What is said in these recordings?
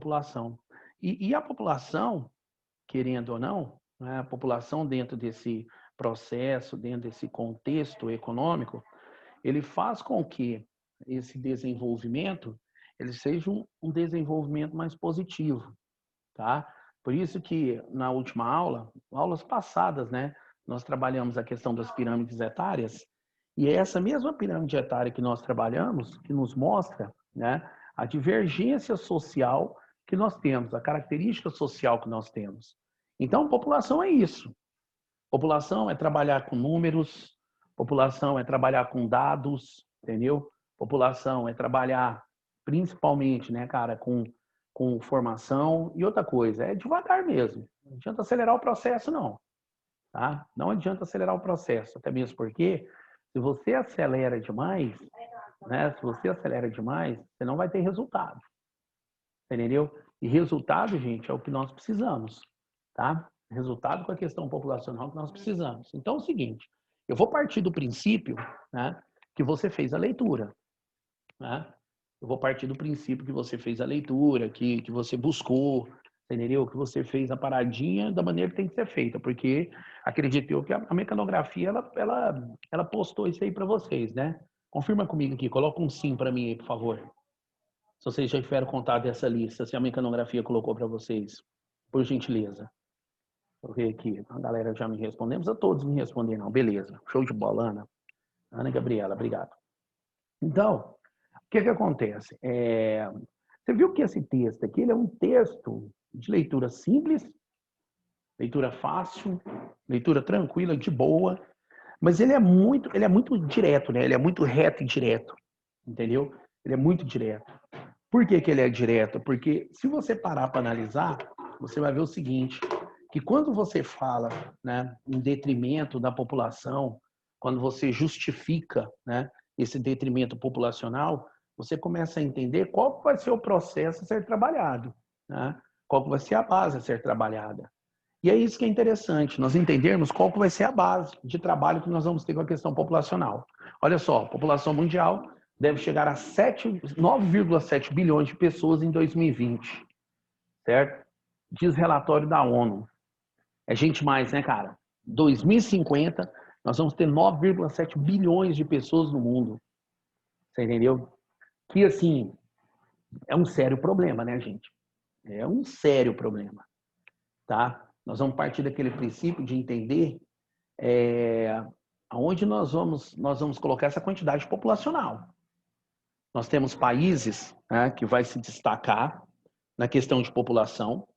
população. E a população, querendo ou não, né, a população dentro desse processo, dentro desse contexto econômico, ele faz com que esse desenvolvimento ele seja um desenvolvimento mais positivo, tá? Por isso que na última aula, aulas passadas, né, nós trabalhamos a questão das pirâmides etárias, e é essa mesma pirâmide etária que nós trabalhamos, que nos mostra, né, a divergência social que nós temos, a característica social que nós temos. Então, população é isso. População é trabalhar com números, população é trabalhar com dados, entendeu? População é trabalhar principalmente, né, cara, com formação. E outra coisa, é devagar mesmo. Não adianta acelerar o processo, não. Tá? Não adianta acelerar o processo, até mesmo porque se você acelera demais, né, se você acelera demais, você não vai ter resultado. Entendeu? E resultado, gente, é o que nós precisamos, tá? Resultado com a questão populacional que nós precisamos. Então é o seguinte, eu vou partir do princípio, né, que você fez a leitura, né? Eu vou partir do princípio que você fez a leitura, que você buscou, entendeu? Que você fez a paradinha da maneira que tem que ser feita, porque acredito eu que a mecanografia, ela postou isso aí para vocês, né? Confirma comigo aqui, coloca um sim para mim aí, por favor. Se vocês já tiveram contato dessa lista, se a mecanografia colocou para vocês, por gentileza. Deixa eu ver aqui, a galera já me respondemos, a todos me responderam, beleza, show de bola, Ana. Ana Gabriela, obrigado. Então, o que acontece? Você viu que esse texto aqui, ele é um texto de leitura simples, leitura fácil, leitura tranquila, de boa, mas ele é muito direto, né? Ele é muito reto e direto, entendeu? Ele é muito direto. Por que que ele é direto? Porque se você parar para analisar, você vai ver o seguinte, que quando você fala, né, em detrimento da população, quando você justifica, né, esse detrimento populacional, você começa a entender qual vai ser o processo a ser trabalhado, né? Qual vai ser a base a ser trabalhada. E é isso que é interessante, nós entendermos qual vai ser a base de trabalho que nós vamos ter com a questão populacional. Olha só, a população mundial deve chegar a 9,7 bilhões de pessoas em 2020, certo? Diz relatório da ONU. É gente mais, né, cara? 2050, nós vamos ter 9,7 bilhões de pessoas no mundo. Você entendeu? Que, assim, é um sério problema, né, gente? É um sério problema, tá? Nós vamos partir daquele princípio de entender aonde nós vamos colocar essa quantidade populacional. Nós temos países, né, que vai se destacar na questão de população.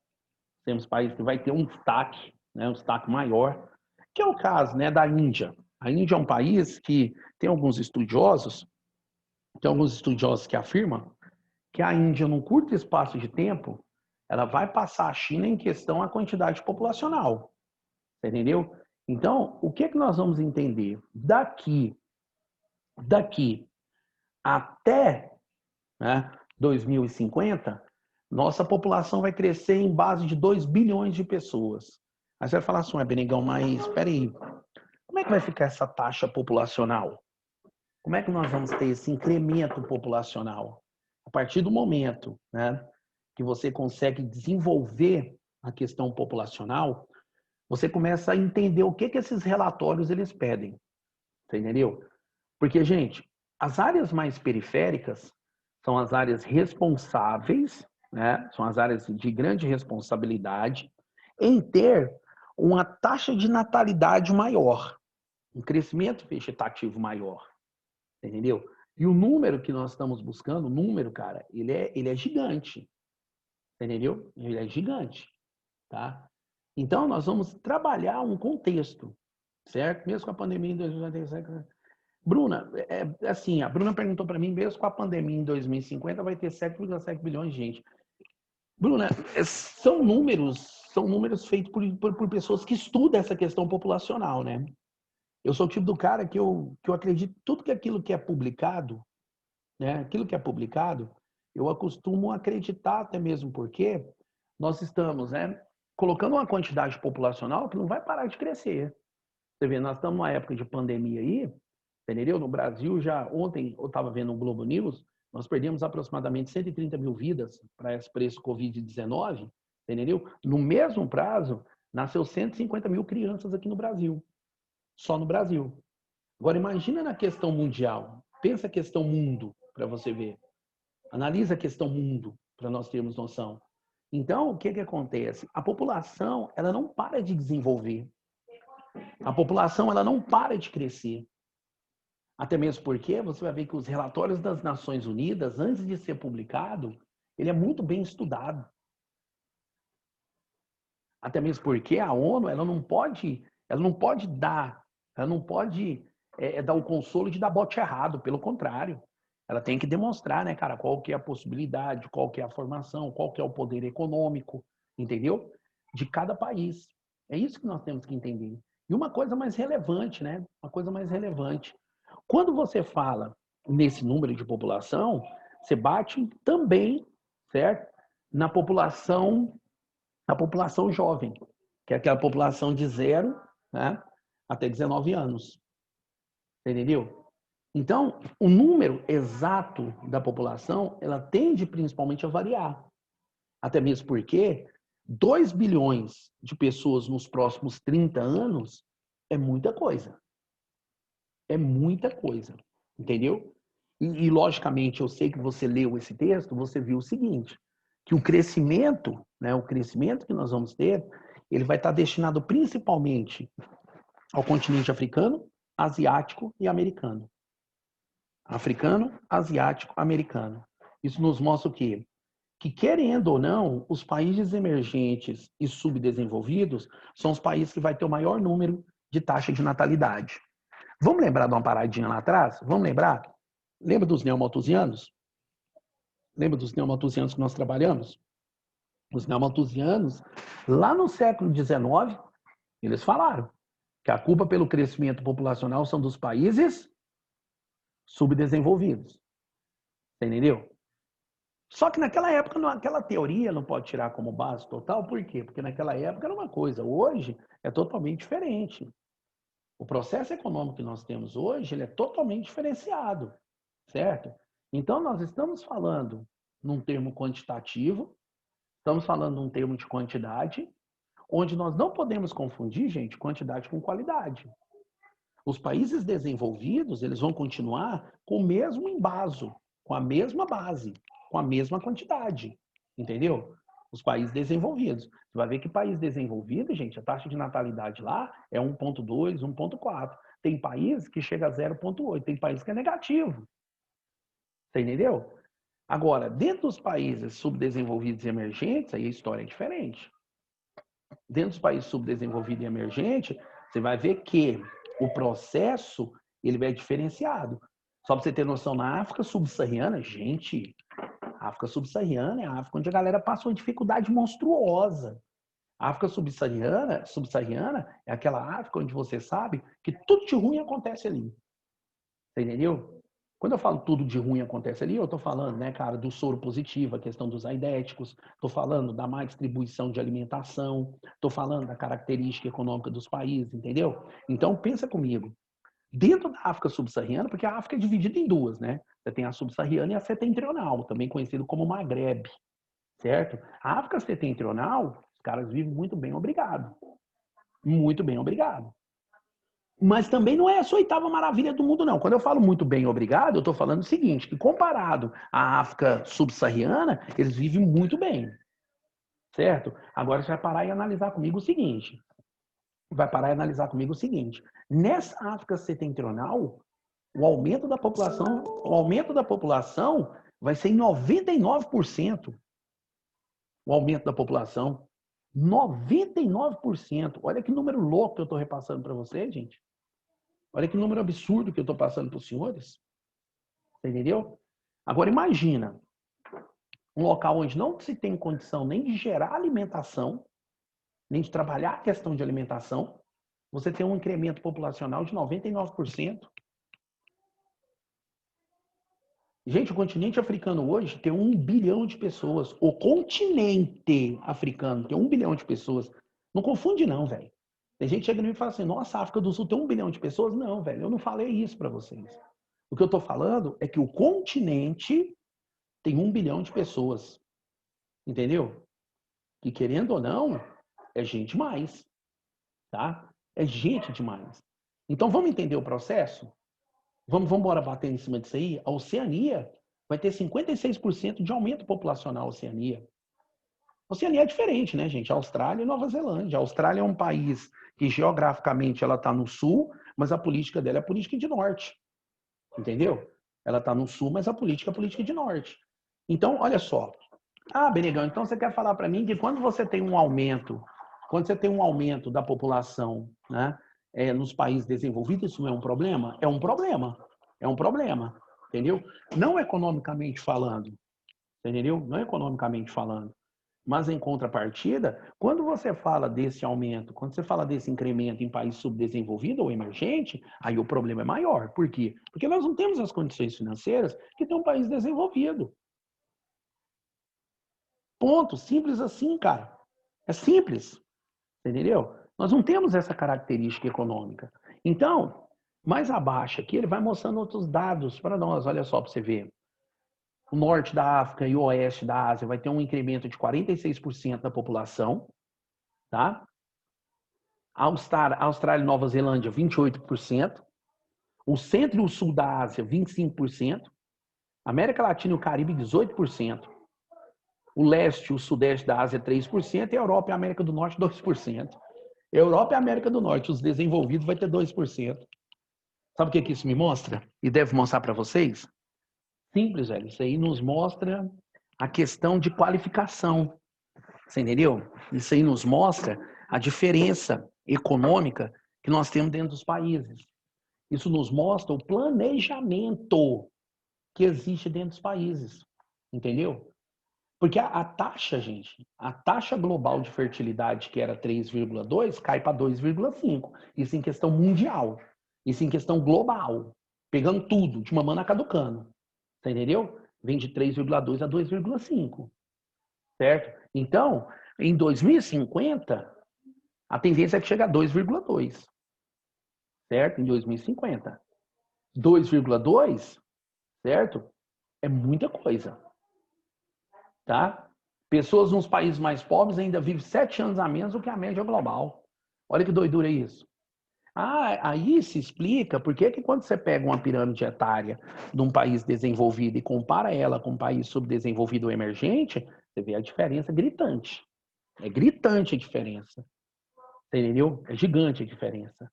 Temos países que vai ter um destaque, né, um destaque maior, que é o caso, né, da Índia. A Índia é um país que tem alguns estudiosos que afirmam que a Índia, num curto espaço de tempo, ela vai passar a China em questão à quantidade populacional. Entendeu? Então, o que é que nós vamos entender? Daqui até, né, 2050, nossa população vai crescer em base de 2 bilhões de pessoas. Aí você vai falar assim, Benegão, mas espera aí, como é que vai ficar essa taxa populacional? Como é que nós vamos ter esse incremento populacional? A partir do momento, né, que você consegue desenvolver a questão populacional, você começa a entender o que esses relatórios eles pedem. Você entendeu? Porque, gente, as áreas mais periféricas são as áreas responsáveis, né? São as áreas de grande responsabilidade em ter uma taxa de natalidade maior, um crescimento vegetativo maior, entendeu? E o número que nós estamos buscando, o número, cara, ele é gigante, entendeu? Ele é gigante, tá? Então, nós vamos trabalhar um contexto, certo? Mesmo com a pandemia em 2027. Bruna, assim, a Bruna perguntou para mim, mesmo com a pandemia em 2050, vai ter 7,7 bilhões de gente. Bruna, são números feitos por pessoas que estudam essa questão populacional, né? Eu sou o tipo do cara que eu acredito tudo que aquilo que é publicado, né? Aquilo que é publicado, eu acostumo acreditar até mesmo porque nós estamos, né, colocando uma quantidade populacional que não vai parar de crescer. Você vê, nós estamos numa época de pandemia aí, entendeu? No Brasil, já ontem eu estava vendo o Globo News, Nós perdemos aproximadamente 130 mil vidas para esse preço Covid-19, entendeu? No mesmo prazo, nasceu 150 mil crianças aqui no Brasil. Só no Brasil. Agora, imagina na questão mundial. Pensa a questão mundo, para você ver. Analisa a questão mundo, para nós termos noção. Então, o que acontece? A população, ela não para de desenvolver. A população, ela não para de crescer. Até mesmo porque você vai ver que os relatórios das Nações Unidas, antes de ser publicado, ele é muito bem estudado. Até mesmo porque a ONU, ela não pode dar o consolo de dar bote errado, pelo contrário. Ela tem que demonstrar, né, cara, qual que é a possibilidade, qual que é a formação, qual que é o poder econômico, entendeu? De cada país. É isso que nós temos que entender. E uma coisa mais relevante, né? Uma coisa mais relevante. Quando você fala nesse número de população, você bate também, certo? Na população jovem, que é aquela população de 0, né, até 19 anos. Entendeu? Então, o número exato da população, ela tende principalmente a variar. Até mesmo porque 2 bilhões de pessoas nos próximos 30 anos é muita coisa. É muita coisa. Entendeu? E logicamente, eu sei que você leu esse texto, você viu o seguinte, que o crescimento, né, o crescimento que nós vamos ter, ele vai estar destinado principalmente ao continente africano, asiático e americano. Africano, asiático, americano. Isso nos mostra o quê? Que, querendo ou não, os países emergentes e subdesenvolvidos são os países que vai ter o maior número de taxa de natalidade. Vamos lembrar de uma paradinha lá atrás? Vamos lembrar? Lembra dos neomalthusianos? Lembra dos neomalthusianos que nós trabalhamos? Os neomalthusianos, lá no século XIX, eles falaram que a culpa pelo crescimento populacional são dos países subdesenvolvidos. Você entendeu? Só que naquela época, aquela teoria não pode tirar como base total. Por quê? Porque naquela época era uma coisa. Hoje é totalmente diferente. O processo econômico que nós temos hoje, ele é totalmente diferenciado. Certo? Então, nós estamos falando num termo quantitativo, estamos falando num termo de quantidade, onde nós não podemos confundir, gente, quantidade com qualidade. Os países desenvolvidos, eles vão continuar com o mesmo embaso, com a mesma base, com a mesma quantidade. Entendeu? Os países desenvolvidos. Você vai ver que país desenvolvido, gente, a taxa de natalidade lá é 1,2, 1,4. Tem país que chega a 0,8, tem país que é negativo. Você entendeu? Agora, dentro dos países subdesenvolvidos e emergentes, aí a história é diferente. Dentro dos países subdesenvolvidos e emergentes, você vai ver que o processo ele vai diferenciado. Só para você ter noção, na África subsaariana, gente, a África subsaariana é a África onde a galera passa uma dificuldade monstruosa. A África subsaariana é aquela África onde você sabe que tudo de ruim acontece ali. Você entendeu? Quando eu falo tudo de ruim acontece ali, eu estou falando, né, cara, do soro positivo, a questão dos aidéticos, estou falando da má distribuição de alimentação, estou falando da característica econômica dos países, entendeu? Então, pensa comigo. Dentro da África subsaariana, porque a África é dividida em duas, né? Você tem a subsaariana e a setentrional, também conhecido como Maghreb, certo? A África setentrional, os caras vivem muito bem, obrigado. Muito bem, obrigado. Mas também não é essa oitava maravilha do mundo, não. Quando eu falo muito bem, obrigado, eu estou falando o seguinte, que comparado à África subsaariana, eles vivem muito bem, certo? Agora você vai parar e analisar comigo o seguinte. Nessa África setentrional, o aumento da população vai ser em 99%. O aumento da população. 99%. Olha que número louco que eu estou repassando para você, gente. Olha que número absurdo que eu estou passando para os senhores. Você entendeu? Agora imagina um local onde não se tem condição nem de gerar alimentação, nem de trabalhar a questão de alimentação, você tem um incremento populacional de 99%. Gente, o continente africano hoje tem 1 bilhão de pessoas. O continente africano tem 1 bilhão de pessoas. Não confunde não, velho. Tem gente que chega em mim e fala assim, nossa, a África do Sul tem 1 bilhão de pessoas. Não, velho, eu não falei isso para vocês. O que eu estou falando é que o continente tem 1 bilhão de pessoas, entendeu? Que querendo ou não, é gente demais, tá? É gente demais. Então vamos entender o processo? Vamos embora bater em cima disso aí? A Oceania vai ter 56% de aumento populacional, a Oceania. A Oceania é diferente, né, gente? A Austrália e Nova Zelândia. A Austrália é um país que geograficamente ela está no sul, mas a política dela é a política de norte, entendeu? Ela está no sul, mas a política é a política de norte. Então, olha só. Ah, Benegão, então você quer falar para mim que quando você tem um aumento, da população, né, nos países desenvolvidos, isso não é um problema? É um problema. É um problema, entendeu? Não economicamente falando, entendeu? Não economicamente falando. Mas, em contrapartida, quando você fala desse aumento, quando você fala desse incremento em país subdesenvolvido ou emergente, aí o problema é maior. Por quê? Porque nós não temos as condições financeiras que tem um país desenvolvido. Ponto. Simples assim, cara. É simples. Entendeu? Nós não temos essa característica econômica. Então, mais abaixo aqui, ele vai mostrando outros dados para nós. Olha só para você ver. O norte da África e o oeste da Ásia vai ter um incremento de 46% da população. Tá? Austrália e Nova Zelândia, 28%. O centro e o sul da Ásia, 25%. América Latina e o Caribe, 18%. O leste e o sudeste da Ásia, 3%. E a Europa e a América do Norte, 2%. Europa e América do Norte, os desenvolvidos, vai ter 2%. Sabe o que isso me mostra? E deve mostrar para vocês? Simples, velho. Isso aí nos mostra a questão de qualificação. Você entendeu? Isso aí nos mostra a diferença econômica que nós temos dentro dos países. Isso nos mostra o planejamento que existe dentro dos países. Entendeu? Porque a taxa, gente, a taxa global de fertilidade, que era 3,2, cai para 2,5. Isso em questão mundial. Isso em questão global. Pegando tudo, de mamando a caducando. Você entendeu? Vem de 3,2 a 2,5. Certo? Então, em 2050, a tendência é que chegue a 2,2. Certo? Em 2050. 2,2, certo? É muita coisa. Tá? Pessoas nos países mais pobres ainda vivem 7 anos a menos do que a média global. Olha que doidura isso. Ah, aí se explica por que quando você pega uma pirâmide etária de um país desenvolvido e compara ela com um país subdesenvolvido ou emergente, você vê a diferença gritante. É gritante a diferença. Entendeu? É gigante a diferença.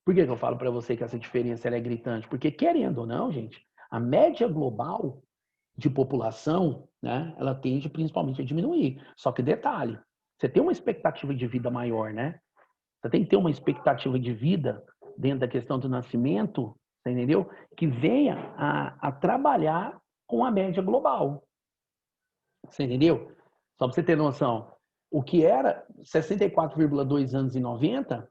Por que eu falo para você que essa diferença ela é gritante? Porque, querendo ou não, gente, a média global de população, né, ela tende principalmente a diminuir. Só que detalhe, você tem uma expectativa de vida maior, né? Você tem que ter uma expectativa de vida dentro da questão do nascimento, você entendeu? Que venha a trabalhar com a média global. Você entendeu? Só para você ter noção, o que era 64,2 anos em 90,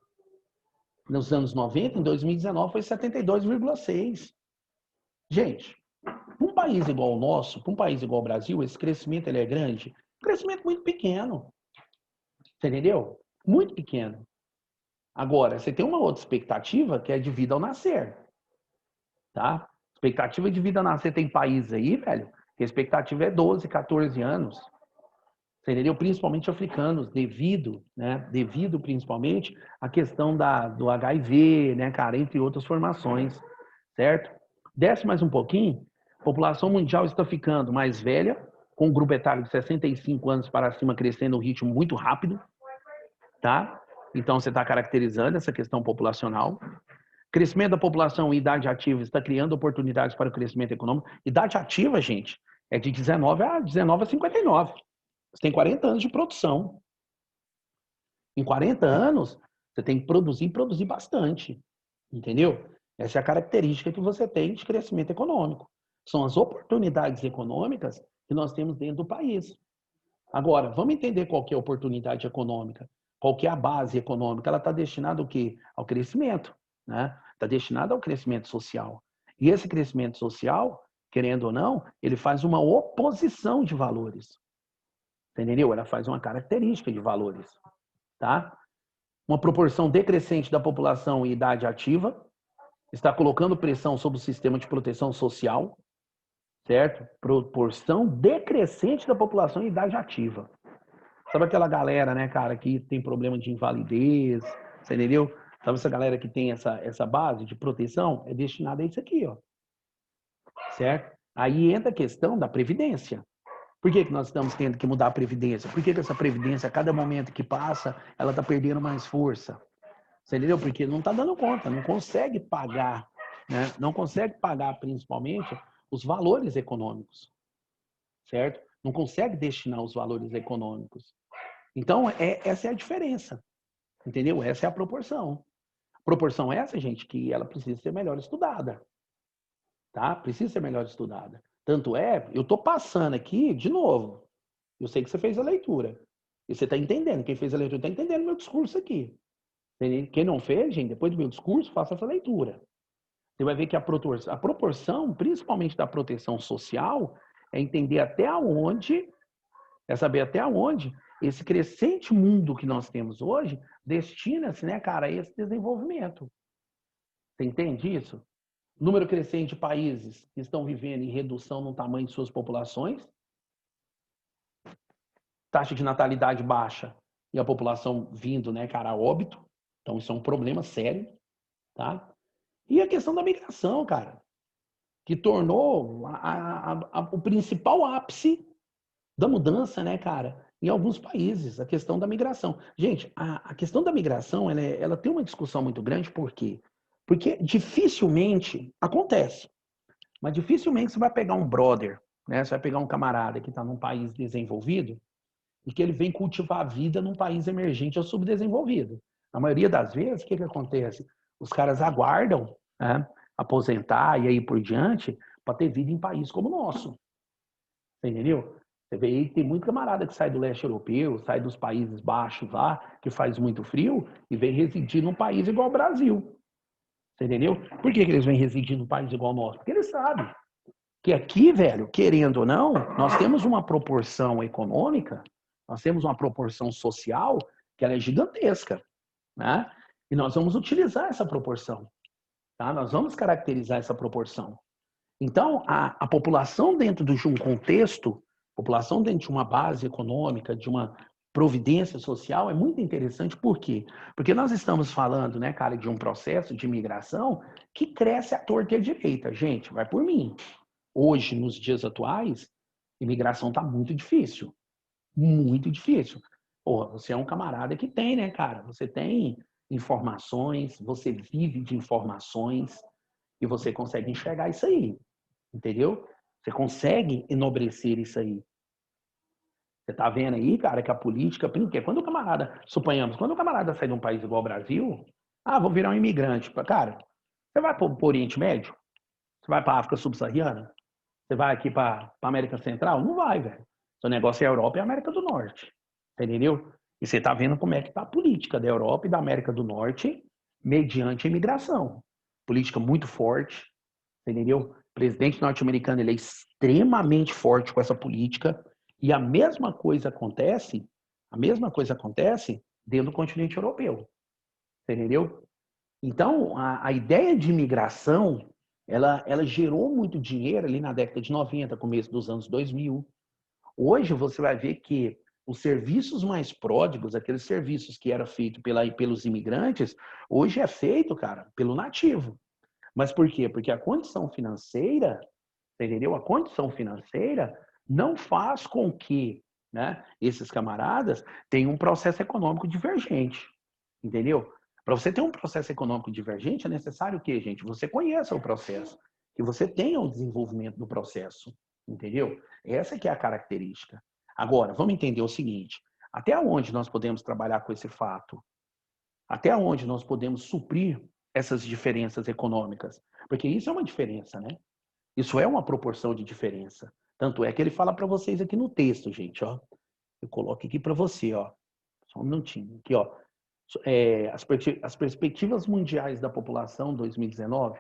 nos anos 90, em 2019 foi 72,6. Gente, para um país igual o nosso, para um país igual o Brasil, esse crescimento ele é grande? Crescimento muito pequeno. Você entendeu? Muito pequeno. Agora, você tem uma outra expectativa que é de vida ao nascer. Tá? Expectativa de vida ao nascer tem países aí, velho, que a expectativa é 12, 14 anos. Você entendeu? Principalmente africanos, devido principalmente à questão do HIV, né, cara, entre outras formações, certo? Desce mais um pouquinho, a população mundial está ficando mais velha, com um grupo etário de 65 anos para cima crescendo um ritmo muito rápido, tá? Então você está caracterizando essa questão populacional. Crescimento da população em idade ativa está criando oportunidades para o crescimento econômico. Idade ativa, gente, é de 19 a 59. Você tem 40 anos de produção. Em 40 anos, você tem que produzir bastante. Entendeu? Essa é a característica que você tem de crescimento econômico. São as oportunidades econômicas que nós temos dentro do país. Agora, vamos entender qual que é a oportunidade econômica. Qual que é a base econômica? Ela está destinada ao quê? Ao crescimento. Né? Está destinada ao crescimento social. E esse crescimento social, querendo ou não, ele faz uma oposição de valores. Entendeu? Ela faz uma característica de valores. Tá? Uma proporção decrescente da população em idade ativa está colocando pressão sobre o sistema de proteção social. certo? Proporção decrescente da população em idade ativa. Sabe aquela galera, né, cara, que tem problema de invalidez, você entendeu? Sabe essa galera que tem essa base de proteção? É destinada a isso aqui, ó, certo? Aí entra a questão da previdência. Por que nós estamos tendo que mudar a previdência? Por que essa previdência, a cada momento que passa, ela está perdendo mais força? Você entendeu? Porque não está dando conta, não consegue pagar, né? Não consegue pagar principalmente os valores econômicos, certo? Não consegue destinar os valores econômicos. Então, essa é a diferença, entendeu? Essa é a proporção. Proporção essa, gente, que ela precisa ser melhor estudada, tá? Precisa ser melhor estudada. Tanto é, eu estou passando aqui, de novo, eu sei que você fez a leitura, e você está entendendo, quem fez a leitura está entendendo meu discurso aqui. Quem não fez, gente, depois do meu discurso, faça essa leitura. Você vai ver que a proporção, principalmente da proteção social, é entender até onde, é saber até onde esse crescente mundo que nós temos hoje destina-se, né, cara, a esse desenvolvimento. Você entende isso? Número crescente de países que estão vivendo em redução no tamanho de suas populações, taxa de natalidade baixa e a população vindo, né, cara, a óbito. Então, isso é um problema sério, tá? E a questão da migração, cara, que tornou o principal ápice da mudança, né, cara, em alguns países, a questão da migração. Gente, a questão da migração, ela tem uma discussão muito grande, por quê? Porque dificilmente acontece, mas dificilmente você vai pegar um brother, né, você vai pegar um camarada que está num país desenvolvido e que ele vem cultivar a vida num país emergente ou subdesenvolvido. A maioria das vezes, o que acontece? Os caras aguardam, né, aposentar e aí por diante para ter vida em país como o nosso. Você entendeu? Você vê aí que tem muito camarada que sai do leste europeu, sai dos países baixos lá, que faz muito frio, e vem residir num país igual ao Brasil. Você entendeu? Por que eles vêm residir num país igual ao nosso? Porque eles sabem que aqui, velho, querendo ou não, nós temos uma proporção econômica, nós temos uma proporção social que ela é gigantesca, né? E nós vamos utilizar essa proporção, tá? Nós vamos caracterizar essa proporção. Então, a população dentro de um contexto, população dentro de uma base econômica, de uma providência social, é muito interessante. Por quê? Porque nós estamos falando, né, cara, de um processo de imigração que cresce à torta e à direita. Gente, vai por mim. Hoje, nos dias atuais, imigração está muito difícil. Muito difícil. Porra, você é um camarada que tem, né, cara? Você tem informações, você vive de informações e você consegue enxergar isso aí. Entendeu? Você consegue enobrecer isso aí. Você tá vendo aí, cara, que a política, porque quando o camarada, suponhamos, quando o camarada sai de um país igual ao Brasil, vou virar um imigrante. Cara, você vai para o Oriente Médio? Você vai para a África Subsaariana? Você vai aqui para a América Central? Não vai, velho. Seu negócio é a Europa e a América do Norte. Entendeu? E você tá vendo como é que tá a política da Europa e da América do Norte mediante a imigração. Política muito forte, entendeu? O presidente norte-americano ele é extremamente forte com essa política e a mesma coisa acontece dentro do continente europeu, entendeu? Então, a ideia de imigração, ela gerou muito dinheiro ali na década de 90, começo dos anos 2000. Hoje você vai ver que os serviços mais pródigos, aqueles serviços que era feito pelos imigrantes, hoje é feito, cara, pelo nativo. Mas por quê? Porque a condição financeira, entendeu? A condição financeira não faz com que, né, esses camaradas tenham um processo econômico divergente, entendeu? Para você ter um processo econômico divergente, é necessário que, gente, você conheça o processo, que você tenha o desenvolvimento do processo, entendeu? Essa que é a característica. Agora, vamos entender o seguinte, até onde nós podemos trabalhar com esse fato? Até onde nós podemos suprir essas diferenças econômicas? Porque isso é uma diferença, né? Isso é uma proporção de diferença. Tanto é que ele fala para vocês aqui no texto, gente, ó. Eu coloco aqui para você, ó. Só um minutinho. Aqui, ó. As perspectivas mundiais da população 2019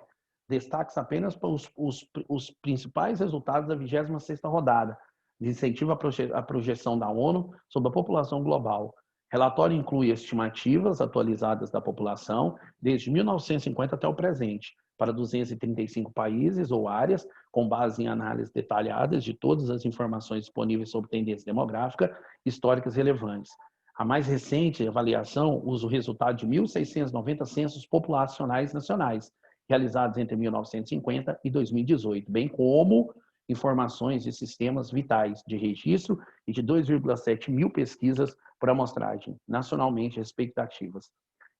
destaca apenas para os principais resultados da 26ª rodada de incentivo à projeção da ONU sobre a população global. Relatório inclui estimativas atualizadas da população desde 1950 até o presente, para 235 países ou áreas, com base em análises detalhadas de todas as informações disponíveis sobre tendência demográfica históricas relevantes. A mais recente avaliação usa o resultado de 1.690 censos populacionais nacionais, realizados entre 1950 e 2018, bem como informações de sistemas vitais de registro e de 2,7 mil pesquisas por amostragem, nacionalmente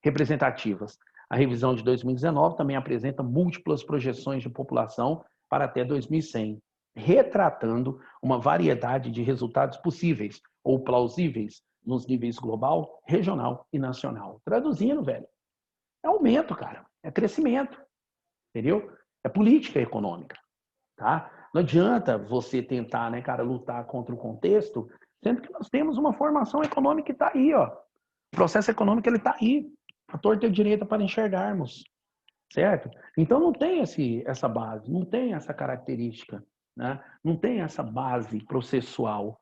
representativas. A revisão de 2019 também apresenta múltiplas projeções de população para até 2100, retratando uma variedade de resultados possíveis ou plausíveis nos níveis global, regional e nacional. Traduzindo, velho, é aumento, cara, é crescimento, entendeu? É política econômica, tá? Não adianta você tentar, né, cara, lutar contra o contexto, sendo que nós temos uma formação econômica que está aí, ó. O processo econômico, ele está aí, a torta e a direita para enxergarmos, certo? Então não tem essa base, não tem essa característica, né? Não tem essa base processual.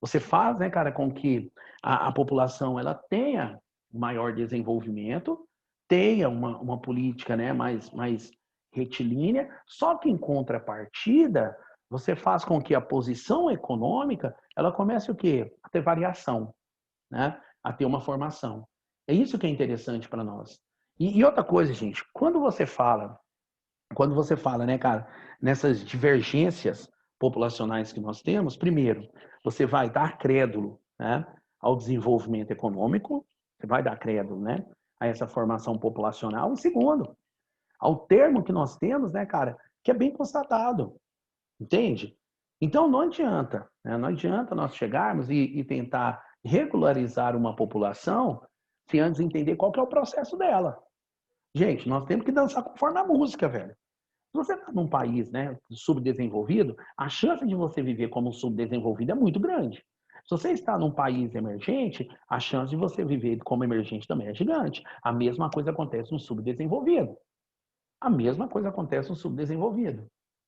Você faz, né, cara, com que a população ela tenha maior desenvolvimento, tenha uma política, né, mais retilínea, só que em contrapartida, você faz com que a posição econômica ela comece o quê? A ter variação, né? A ter uma formação. É isso que é interessante para nós. E outra coisa, gente, quando você fala, né, cara, nessas divergências populacionais que nós temos, primeiro, você vai dar crédulo, né, ao desenvolvimento econômico, você vai dar crédulo, né, a essa formação populacional, e segundo, ao termo que nós temos, né, cara, que é bem constatado, entende? Então não adianta, né, não adianta nós chegarmos e tentar regularizar uma população sem antes entender qual que é o processo dela. Gente, nós temos que dançar conforme a música, velho. Se você está num país, né, subdesenvolvido, a chance de você viver como subdesenvolvido é muito grande. Se você está num país emergente, a chance de você viver como emergente também é gigante. A mesma coisa acontece no subdesenvolvido. A mesma coisa acontece no subdesenvolvido.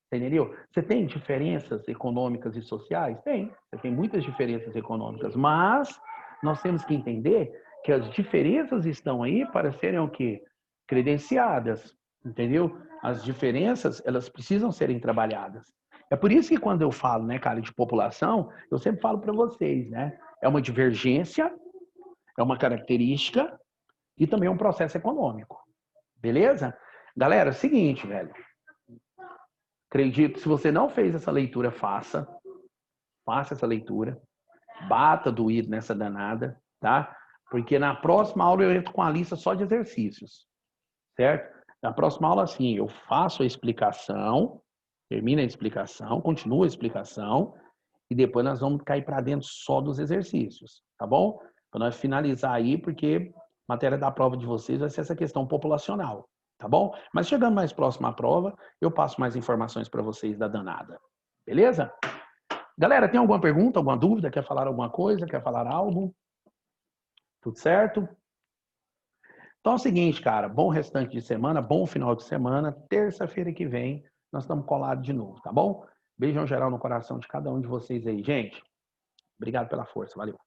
Você entendeu? Você tem diferenças econômicas e sociais? Tem. Você tem muitas diferenças econômicas, mas nós temos que entender que as diferenças estão aí para serem o quê? Credenciadas, entendeu? As diferenças, elas precisam serem trabalhadas. É por isso que quando eu falo, né, cara, de população, eu sempre falo para vocês, né? É uma divergência, é uma característica e também é um processo econômico. Beleza? Galera, é o seguinte, velho. Acredito, se você não fez essa leitura, faça essa leitura, bata doído nessa danada, tá? Porque na próxima aula eu entro com a lista só de exercícios, certo? Na próxima aula, assim, eu faço a explicação, termino a explicação, continuo a explicação, e depois nós vamos cair para dentro só dos exercícios, tá bom? Para nós finalizar aí, porque a matéria da prova de vocês vai ser essa questão populacional, tá bom? Mas chegando mais próximo à prova, eu passo mais informações para vocês da danada, beleza? Galera, tem alguma pergunta, alguma dúvida? Quer falar alguma coisa? Quer falar algo? Tudo certo? Então é o seguinte, cara, bom restante de semana, bom final de semana. Terça-feira que vem nós estamos colados de novo, tá bom? Beijão geral no coração de cada um de vocês aí, gente. Obrigado pela força, valeu.